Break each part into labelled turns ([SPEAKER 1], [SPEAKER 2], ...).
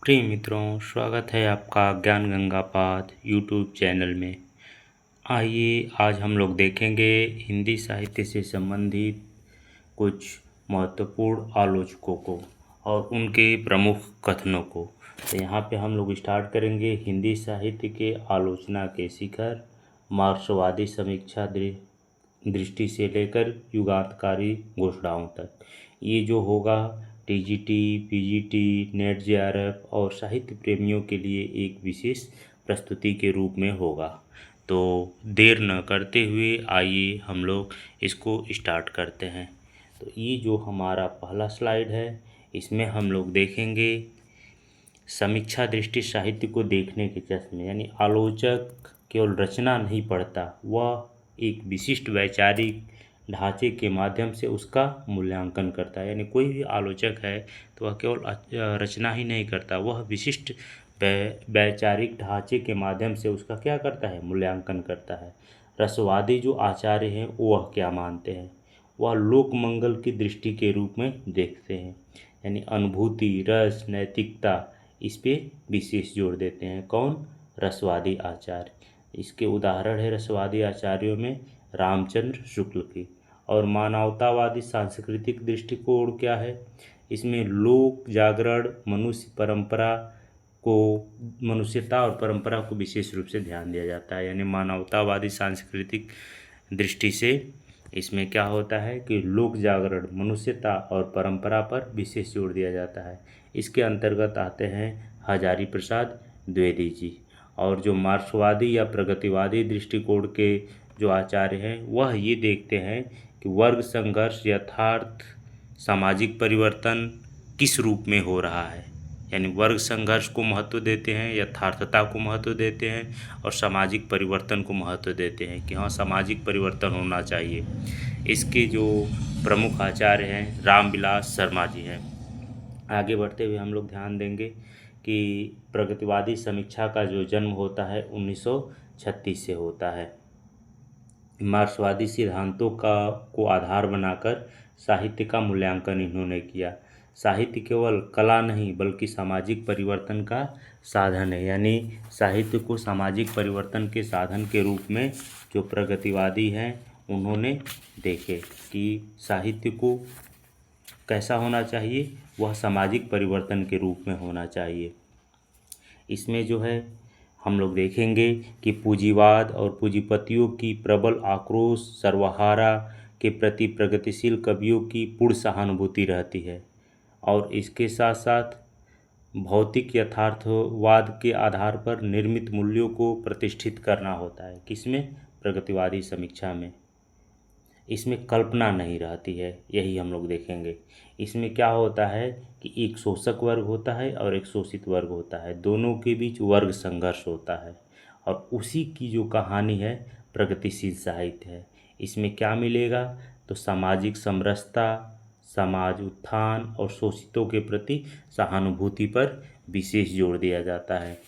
[SPEAKER 1] प्रिय मित्रों, स्वागत है आपका ज्ञान गंगा पाठ यूट्यूब चैनल में। आइए आज हम लोग देखेंगे हिंदी साहित्य से संबंधित कुछ महत्वपूर्ण आलोचकों को और उनके प्रमुख कथनों को। तो यहाँ पे हम लोग स्टार्ट करेंगे हिंदी साहित्य के आलोचना के शिखर, मार्क्सवादी समीक्षा दृष्टि से लेकर युगांतकारी घोषणाओं तक। ये जो होगा टीजीटी, पीजीटी, नेट जेआरएफ और साहित्य प्रेमियों के लिए एक विशेष प्रस्तुति के रूप में होगा। तो देर न करते हुए आइए हम लोग इसको स्टार्ट करते हैं। तो ये जो हमारा पहला स्लाइड है, इसमें हम लोग देखेंगे समीक्षा दृष्टि साहित्य को देखने के चश्मे, यानी आलोचक केवल रचना नहीं पढ़ता, वह एक विशिष्ट वैचारिक ढांचे के माध्यम से उसका मूल्यांकन करता है। यानी कोई भी आलोचक है तो वह केवल रचना ही नहीं करता, वह विशिष्ट वैचारिक ढांचे के माध्यम से उसका क्या करता है, मूल्यांकन करता है। रसवादी जो आचार्य हैं वह क्या मानते हैं, वह लोक मंगल की दृष्टि के रूप में देखते हैं, यानी अनुभूति, रस, नैतिकता, इस पे विशेष जोर देते हैं। कौन? रसवादी आचार्य। इसके उदाहरण है रसवादी आचार्यों में रामचंद्र शुक्ल की। और मानवतावादी सांस्कृतिक दृष्टिकोण क्या है, इसमें लोक जागरण, मनुष्यता और परंपरा को विशेष रूप से ध्यान दिया जाता है। यानी मानवतावादी सांस्कृतिक दृष्टि से इसमें क्या होता है कि लोक जागरण, मनुष्यता और परंपरा पर विशेष जोर दिया जाता है। इसके अंतर्गत आते हैं हजारी प्रसाद द्विवेदी जी। और जो मार्क्सवादी या प्रगतिवादी दृष्टिकोण के जो आचार्य हैं वह ये देखते हैं कि वर्ग संघर्ष यथार्थ सामाजिक परिवर्तन किस रूप में हो रहा है। यानी वर्ग संघर्ष को महत्व देते हैं, यथार्थता को महत्व देते हैं और सामाजिक परिवर्तन को महत्व देते हैं कि हाँ, सामाजिक परिवर्तन होना चाहिए। इसके जो प्रमुख आचार्य हैं रामविलास शर्मा जी हैं। आगे बढ़ते हुए हम लोग ध्यान देंगे कि प्रगतिवादी समीक्षा का जो जन्म होता है 1936 से होता है। मार्क्सवादी सिद्धांतों को आधार बनाकर साहित्य का मूल्यांकन इन्होंने किया। साहित्य केवल कला नहीं बल्कि सामाजिक परिवर्तन का साधन है। यानी साहित्य को सामाजिक परिवर्तन के साधन के रूप में जो प्रगतिवादी हैं उन्होंने देखे कि साहित्य को कैसा होना चाहिए, वह सामाजिक परिवर्तन के रूप में होना चाहिए। इसमें जो है हम लोग देखेंगे कि पूंजीवाद और पूंजीपतियों की प्रबल आक्रोश, सर्वहारा के प्रति प्रगतिशील कवियों की पूर्ण सहानुभूति रहती है। और इसके साथ साथ भौतिक यथार्थवाद के आधार पर निर्मित मूल्यों को प्रतिष्ठित करना होता है। किसमें? प्रगतिवादी समीक्षा में। इसमें कल्पना नहीं रहती है, यही हम लोग देखेंगे। इसमें क्या होता है कि एक शोषक वर्ग होता है और एक शोषित वर्ग होता है, दोनों के बीच वर्ग संघर्ष होता है और उसी की जो कहानी है प्रगतिशील साहित्य है। इसमें क्या मिलेगा तो सामाजिक समरसता, समाज उत्थान और शोषितों के प्रति सहानुभूति पर विशेष जोर दिया जाता है।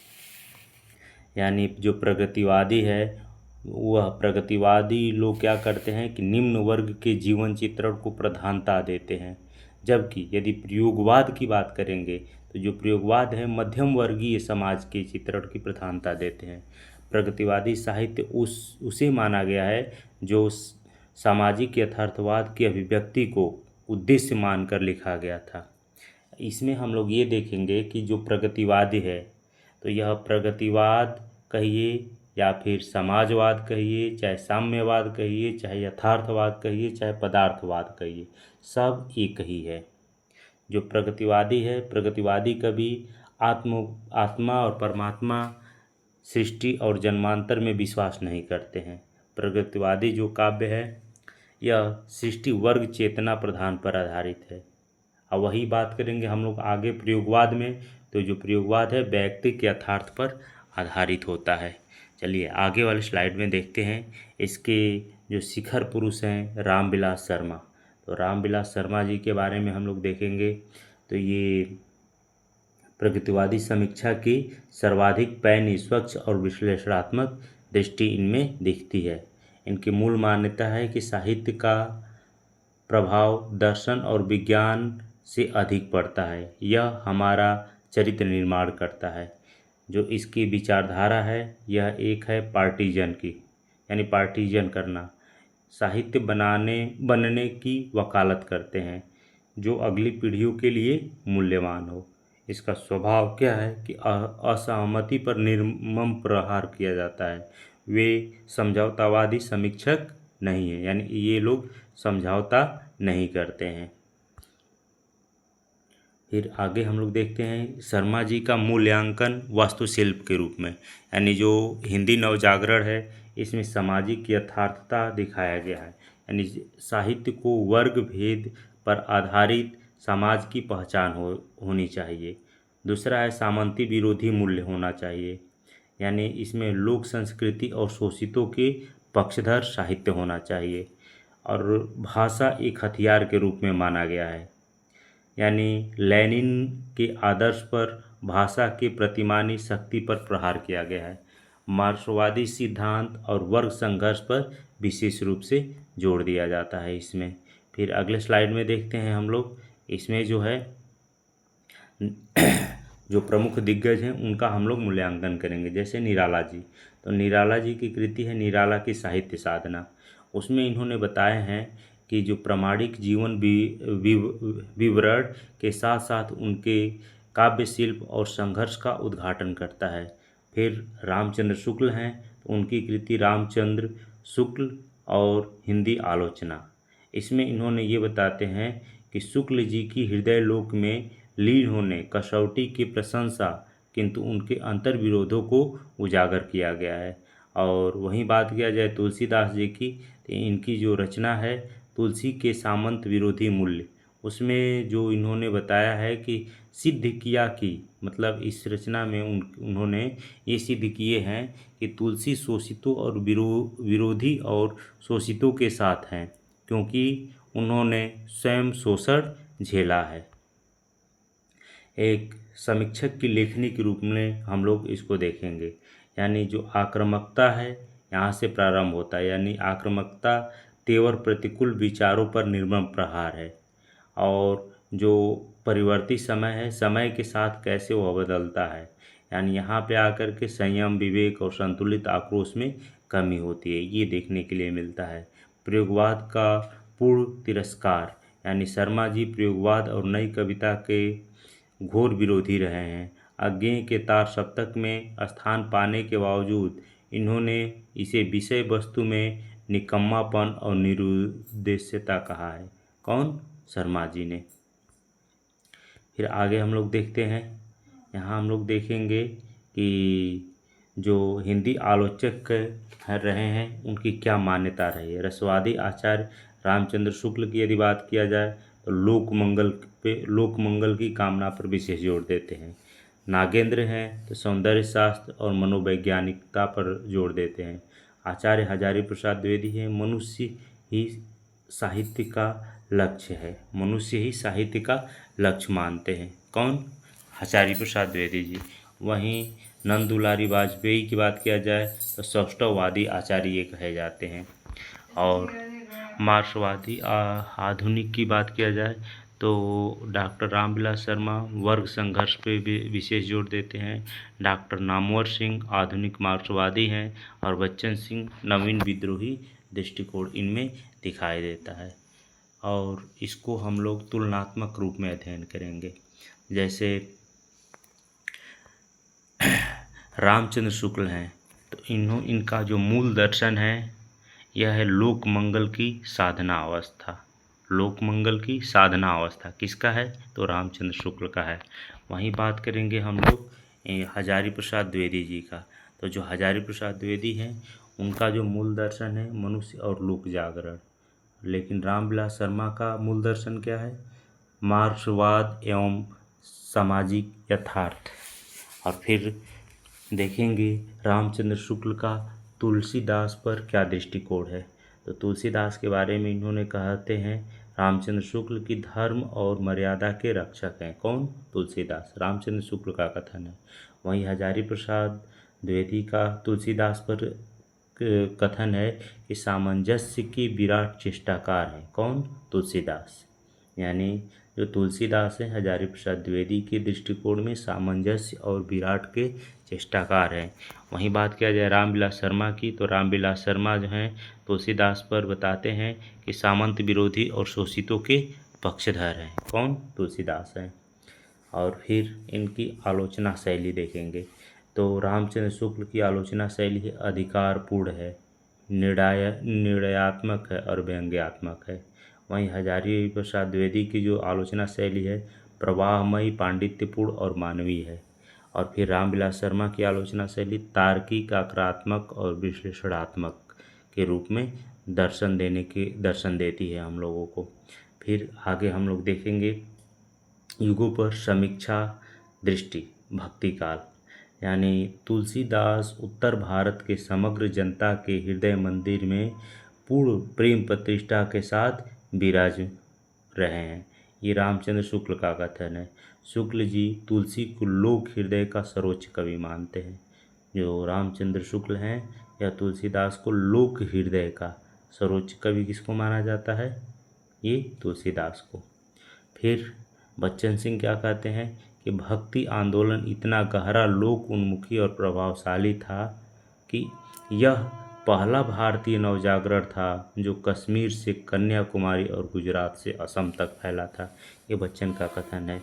[SPEAKER 1] यानी जो प्रगतिवादी है वह प्रगतिवादी लोग क्या करते हैं कि निम्न वर्ग के जीवन चित्रण को प्रधानता देते हैं, जबकि यदि प्रयोगवाद की बात करेंगे तो जो प्रयोगवाद है मध्यम वर्गीय समाज के चित्रण की प्रधानता देते हैं। प्रगतिवादी साहित्य उसे माना गया है जो सामाजिक यथार्थवाद की अभिव्यक्ति को उद्देश्य मानकर लिखा गया था। इसमें हम लोग ये देखेंगे कि जो प्रगतिवादी है तो यह प्रगतिवाद कहिए या फिर समाजवाद कहिए, चाहे साम्यवाद कहिए, चाहे यथार्थवाद कहिए, चाहे पदार्थवाद कहिए, सब एक ही है। जो प्रगतिवादी है, प्रगतिवादी कभी आत्मा और परमात्मा, सृष्टि और जन्मांतर में विश्वास नहीं करते हैं। प्रगतिवादी जो काव्य है यह सृष्टि वर्ग चेतना प्रधान पर आधारित है। अब वही बात करेंगे हम लोग आगे प्रयोगवाद में, तो जो प्रयोगवाद है व्यक्तिक यथार्थ पर आधारित होता है। चलिए आगे वाले स्लाइड में देखते हैं। इसके जो शिखर पुरुष हैं रामविलास शर्मा, तो रामविलास शर्मा जी के बारे में हम लोग देखेंगे। तो ये प्रगतिवादी समीक्षा की सर्वाधिक पैनी, स्वच्छ और विश्लेषणात्मक दृष्टि इनमें दिखती है। इनकी मूल मान्यता है कि साहित्य का प्रभाव दर्शन और विज्ञान से अधिक पड़ता है। यह हमारा चरित्र निर्माण करता है। जो इसकी विचारधारा है यह एक है पार्टीजन की, यानी पार्टीजन करना, साहित्य बनने की वकालत करते हैं जो अगली पीढ़ियों के लिए मूल्यवान हो। इसका स्वभाव क्या है कि असहमति पर निर्मम प्रहार किया जाता है। वे समझौतावादी समीक्षक नहीं है, यानी ये लोग समझौता नहीं करते हैं। फिर आगे हम लोग देखते हैं शर्मा जी का मूल्यांकन वास्तुशिल्प के रूप में, यानी जो हिंदी नवजागरण है इसमें सामाजिक यथार्थता दिखाया गया है, यानी साहित्य को वर्ग भेद पर आधारित समाज की पहचान होनी चाहिए। दूसरा है सामंती विरोधी मूल्य होना चाहिए, यानी इसमें लोक संस्कृति और शोषितों के पक्षधर साहित्य होना चाहिए। और भाषा एक हथियार के रूप में माना गया है, यानी लेनिन के आदर्श पर भाषा के प्रतिमानी शक्ति पर प्रहार किया गया है। मार्क्सवादी सिद्धांत और वर्ग संघर्ष पर विशेष रूप से जोर दिया जाता है इसमें। फिर अगले स्लाइड में देखते हैं हम लोग, इसमें जो है जो प्रमुख दिग्गज हैं उनका हम लोग मूल्यांकन करेंगे। जैसे निराला जी, तो निराला जी की कृति है निराला की साहित्य साधना। उसमें इन्होंने बताए हैं कि जो प्रामाणिक जीवन विवरण के साथ साथ उनके काव्य शिल्प और संघर्ष का उद्घाटन करता है। फिर रामचंद्र शुक्ल हैं, तो उनकी कृति रामचंद्र शुक्ल और हिंदी आलोचना। इसमें इन्होंने ये बताते हैं कि शुक्ल जी की हृदय लोक में लीन होने कसौटी की प्रशंसा, किंतु उनके अंतर्विरोधों को उजागर किया गया है। और वहीं बात किया जाए तुलसीदास जी की, तो इनकी जो रचना है तुलसी के सामंत विरोधी मूल्य, उसमें जो इन्होंने बताया है कि सिद्ध किया कि, मतलब इस रचना में उन्होंने ये सिद्ध किए हैं कि तुलसी शोषितों और विरोधी और शोषितों के साथ हैं, क्योंकि उन्होंने स्वयं शोषण झेला है। एक समीक्षक की लेखनी के रूप में हम लोग इसको देखेंगे, यानी जो आक्रामकता है यहाँ से प्रारंभ होता है, यानी आक्रामकता तेवर प्रतिकूल विचारों पर निर्मम प्रहार है। और जो परिवर्तित समय है, समय के साथ कैसे वह बदलता है, यानी यहाँ पे आकर के संयम विवेक और संतुलित आक्रोश में कमी होती है, ये देखने के लिए मिलता है। प्रयोगवाद का पूर्ण तिरस्कार, यानी शर्मा जी प्रयोगवाद और नई कविता के घोर विरोधी रहे हैं। अज्ञेय के तार सप्तक में स्थान पाने के बावजूद इन्होंने इसे विषय वस्तु में निकम्मापन और निरुद्देश्यता कहा है। कौन? शर्मा जी ने। फिर आगे हम लोग देखते हैं, यहाँ हम लोग देखेंगे कि जो हिंदी आलोचक रहे हैं उनकी क्या मान्यता रही है। रसवादी आचार्य रामचंद्र शुक्ल की यदि बात किया जाए तो लोक मंगल की कामना पर विशेष जोर देते हैं। नागेंद्र हैं तो सौंदर्य शास्त्र और मनोवैज्ञानिकता पर जोर देते हैं। आचार्य हजारी प्रसाद द्विवेदी हैं, मनुष्य ही साहित्य का लक्ष्य है, मनुष्य ही साहित्य का लक्ष्य मानते हैं। कौन? हजारी प्रसाद द्विवेदी जी। वहीं नंद दुलारी वाजपेयी की बात किया जाए तो सौष्ठववादी आचार्य ये कहे जाते हैं। और मार्क्सवादी आधुनिक की बात किया जाए तो डॉक्टर रामविलास शर्मा वर्ग संघर्ष पे भी विशेष जोर देते हैं। डॉक्टर नामवर सिंह आधुनिक मार्क्सवादी हैं और बच्चन सिंह नवीन विद्रोही दृष्टिकोण इनमें दिखाई देता है। और इसको हम लोग तुलनात्मक रूप में अध्ययन करेंगे। जैसे रामचंद्र शुक्ल हैं तो इनका जो मूल दर्शन है यह है लोक मंगल की साधना अवस्था। लोक मंगल की साधना अवस्था किसका है? तो रामचंद्र शुक्ल का है। वहीं बात करेंगे हम लोग हजारी प्रसाद द्विवेदी जी का। तो जो हजारी प्रसाद द्विवेदी हैं उनका जो मूल दर्शन है मनुष्य और लोक जागरण। लेकिन रामविलास शर्मा का मूल दर्शन क्या है? मार्क्सवाद एवं सामाजिक यथार्थ। और फिर देखेंगे रामचंद्र शुक्ल का तुलसीदास पर क्या दृष्टिकोण है। तो तुलसीदास के बारे में इन्होंने कहते हैं रामचंद्र शुक्ल की धर्म और मर्यादा के रक्षक हैं। कौन? तुलसीदास। रामचंद्र शुक्ल का कथन है। वहीं हजारी प्रसाद द्विवेदी का तुलसीदास पर कथन है कि सामंजस्य की विराट चेष्टाकार हैं। कौन? तुलसीदास। यानी जो तुलसीदास हैं हजारी प्रसाद द्विवेदी के दृष्टिकोण में सामंजस्य और विराट के चेष्टाकार हैं। वहीं बात किया जाए रामविलास शर्मा की, तो रामविलास शर्मा जो हैं तुलसीदास पर बताते हैं कि सामंत विरोधी और शोषितों के पक्षधर हैं। कौन? तुलसीदास हैं। और फिर इनकी आलोचना शैली देखेंगे तो रामचंद्र शुक्ल की आलोचना शैली है अधिकारपूर्ण है, निर्णयात्मक है और व्यंग्यात्मक है। वहीं हजारी प्रसाद द्विवेदी की जो आलोचना शैली है प्रवाहमयी, पांडित्यपूर्ण और मानवीय है। और फिर रामविलास शर्मा की आलोचना शैली तार्किक, आक्रात्मक और विश्लेषणात्मक के रूप में दर्शन देती है हम लोगों को। फिर आगे हम लोग देखेंगे युगों पर समीक्षा दृष्टि भक्ति काल, यानी तुलसीदास उत्तर भारत के समग्र जनता के हृदय मंदिर में पूर्ण प्रेम प्रतिष्ठा के साथ विराज रहे हैं। ये रामचंद्र शुक्ल का कथन है। शुक्ल जी तुलसी को लोक हृदय का सर्वोच्च कवि मानते हैं। जो रामचंद्र शुक्ल हैं या तुलसीदास को लोक हृदय का सर्वोच्च कवि किसको माना जाता है? ये तुलसीदास को। फिर बच्चन सिंह क्या कहते हैं कि भक्ति आंदोलन इतना गहरा, लोक उन्मुखी और प्रभावशाली था कि यह पहला भारतीय नवजागरण था जो कश्मीर से कन्याकुमारी और गुजरात से असम तक फैला था। ये बच्चन का कथन है।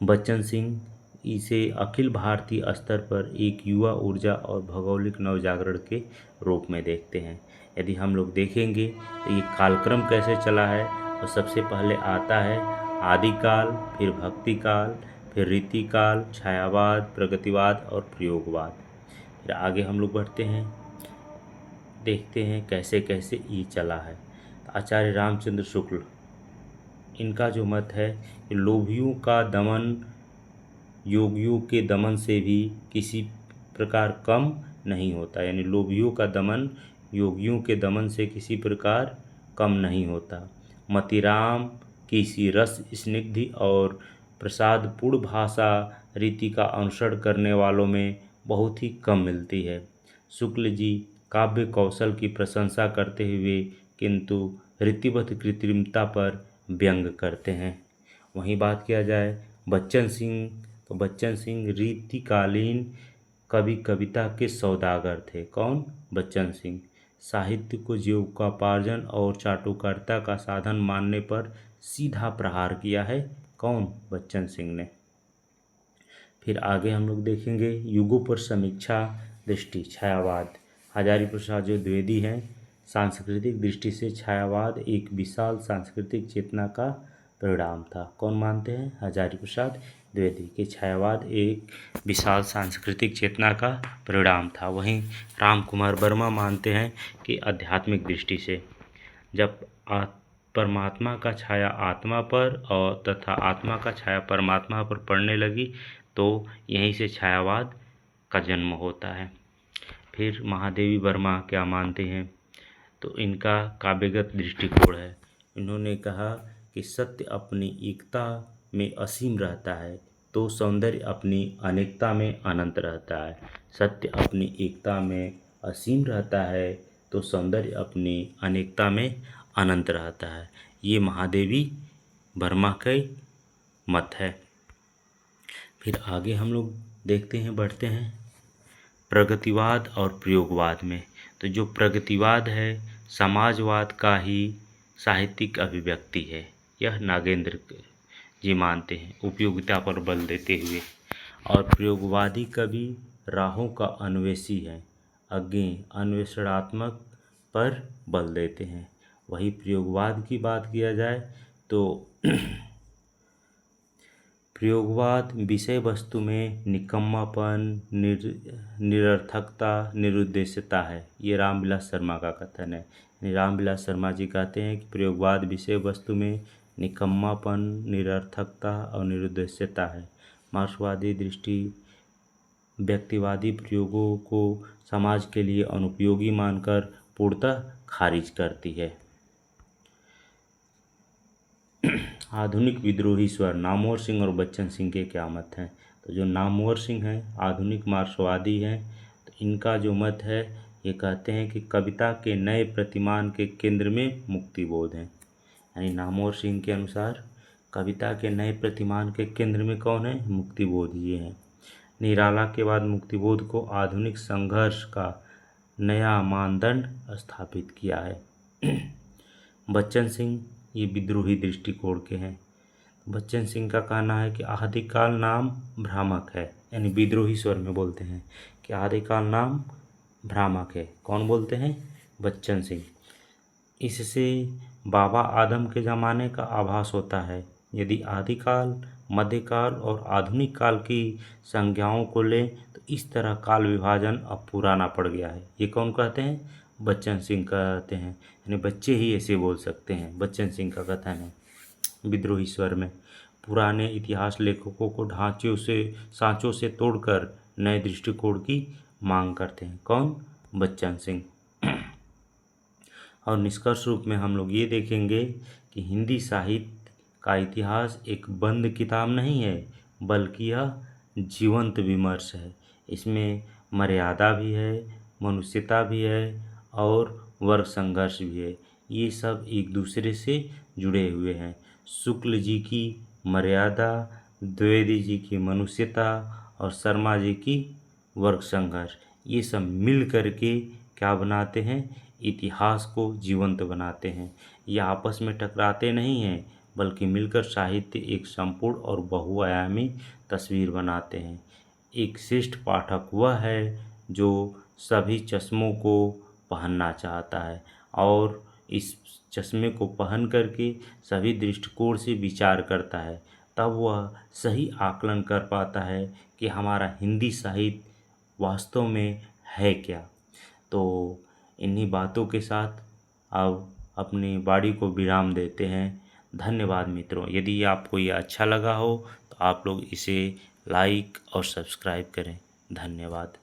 [SPEAKER 1] बच्चन सिंह इसे अखिल भारतीय स्तर पर एक युवा ऊर्जा और भौगोलिक नवजागरण के रूप में देखते हैं। यदि हम लोग देखेंगे तो ये कालक्रम कैसे चला है, तो सबसे पहले आता है आदिकाल, फिर भक्ति काल, फिर रीतिकाल, छायावाद, प्रगतिवाद और प्रयोगवाद। फिर आगे हम लोग बढ़ते हैं, देखते हैं कैसे कैसे ये चला है। तो आचार्य रामचंद्र शुक्ल, इनका जो मत है कि लोभियों का दमन योगियों के दमन से भी किसी प्रकार कम नहीं होता, यानी लोभियों का दमन योगियों के दमन से किसी प्रकार कम नहीं होता। मतिराम की सी रस स्निग्धि और प्रसादपूर्ण भाषा रीति का अनुसरण करने वालों में बहुत ही कम मिलती है। शुक्ल जी काव्य कौशल की प्रशंसा करते हुए किंतु रीतिबद्ध कृत्रिमता पर व्यंग करते हैं। वहीं बात किया जाए बच्चन सिंह, तो बच्चन सिंह रीतिकालीन कवि कविता के सौदागर थे। कौन? बच्चन सिंह। साहित्य को जीविकोपार्जन और चाटुकारिता का साधन मानने पर सीधा प्रहार किया है। कौन? बच्चन सिंह ने। फिर आगे हम लोग देखेंगे युगों पर समीक्षा दृष्टि छायावाद। हजारी प्रसाद जो द्विवेदी हैं, सांस्कृतिक दृष्टि से छायावाद एक विशाल सांस्कृतिक चेतना का परिणाम था। कौन मानते हैं? हजारी प्रसाद द्विवेदी के छायावाद एक विशाल सांस्कृतिक चेतना का परिणाम था। वहीं राम कुमार वर्मा मानते हैं कि आध्यात्मिक दृष्टि से जब परमात्मा का छाया आत्मा पर और तथा आत्मा का छाया परमात्मा पर पड़ने लगी तो यहीं से छायावाद का जन्म होता है। फिर महादेवी वर्मा क्या मानते हैं, तो इनका काव्यगत दृष्टिकोण है। इन्होंने कहा कि सत्य अपनी एकता में असीम रहता है तो सौंदर्य अपनी अनेकता में अनंत रहता है। सत्य अपनी एकता में असीम रहता है तो सौंदर्य अपनी अनेकता में अनंत रहता है। ये महादेवी वर्मा का मत है। फिर आगे हम लोग देखते हैं, बढ़ते हैं प्रगतिवाद और प्रयोगवाद में। तो जो प्रगतिवाद है समाजवाद का ही साहित्यिक अभिव्यक्ति है, यह नागेंद्र जी मानते हैं उपयोगिता पर बल देते हुए। और प्रयोगवादी कवि राहों का अन्वेषी है, अज्ञे अन्वेषणात्मक पर बल देते हैं। वही प्रयोगवाद की बात किया जाए तो प्रयोगवाद विषय वस्तु में निकम्मापन, निरर्थकता, निरुद्देश्यता है। ये रामविलास शर्मा का कथन है। रामविलास शर्मा जी कहते हैं कि प्रयोगवाद विषय वस्तु में निकम्मापन, निरर्थकता और निरुद्देश्यता है। मार्क्सवादी दृष्टि व्यक्तिवादी प्रयोगों को समाज के लिए अनुपयोगी मानकर पूर्णतः खारिज करती है। आधुनिक विद्रोही स्वर नामवर सिंह और बच्चन सिंह के क्या मत हैं, तो जो नामवर सिंह हैं आधुनिक मार्क्सवादी हैं, तो इनका जो मत है ये कहते हैं कि कविता के नए प्रतिमान के केंद्र में मुक्तिबोध है। यानी नामवर सिंह के अनुसार कविता के नए प्रतिमान के केंद्र में कौन है? मुक्तिबोध जी हैं। निराला के बाद मुक्तिबोध को आधुनिक संघर्ष का नया मानदंड स्थापित किया है। बच्चन सिंह ये विद्रोही दृष्टिकोण के हैं। बच्चन सिंह का कहना है कि आदिकाल नाम भ्रामक है, यानी विद्रोही स्वर में बोलते हैं कि आदिकाल नाम भ्रामक है। कौन बोलते हैं? बच्चन सिंह। इससे बाबा आदम के ज़माने का आभास होता है। यदि आदिकाल, मध्यकाल और आधुनिक काल की संज्ञाओं को लें तो इस तरह काल विभाजन अब पुराना पड़ गया है। ये कौन कहते हैं? बच्चन सिंह कहते हैं, यानी बच्चे ही ऐसे बोल सकते हैं। बच्चन सिंह का कथन है विद्रोही स्वर में। पुराने इतिहास लेखकों को सांचों से तोड़कर नए दृष्टिकोण की मांग करते हैं। कौन? बच्चन सिंह। और निष्कर्ष रूप में हम लोग ये देखेंगे कि हिंदी साहित्य का इतिहास एक बंद किताब नहीं है, बल्कि यह जीवंत विमर्श है। इसमें मर्यादा भी है, मनुष्यता भी है और वर्ग संघर्ष भी है। ये सब एक दूसरे से जुड़े हुए हैं। शुक्ल जी की मर्यादा, द्विवेदी जी की मनुष्यता और शर्मा जी की वर्ग संघर्ष, ये सब मिल करके क्या बनाते हैं? इतिहास को जीवंत बनाते हैं। ये आपस में टकराते नहीं हैं, बल्कि मिलकर साहित्य एक संपूर्ण और बहुआयामी तस्वीर बनाते हैं। एक श्रेष्ठ पाठक वह है जो सभी चश्मों को पहनना चाहता है और इस चश्मे को पहन करके सभी दृष्टिकोण से विचार करता है। तब वह सही आकलन कर पाता है कि हमारा हिंदी साहित्य वास्तव में है क्या। तो इन्हीं बातों के साथ अब अपनी वाणी को विराम देते हैं। धन्यवाद मित्रों। यदि आपको ये अच्छा लगा हो तो आप लोग इसे लाइक और सब्सक्राइब करें। धन्यवाद।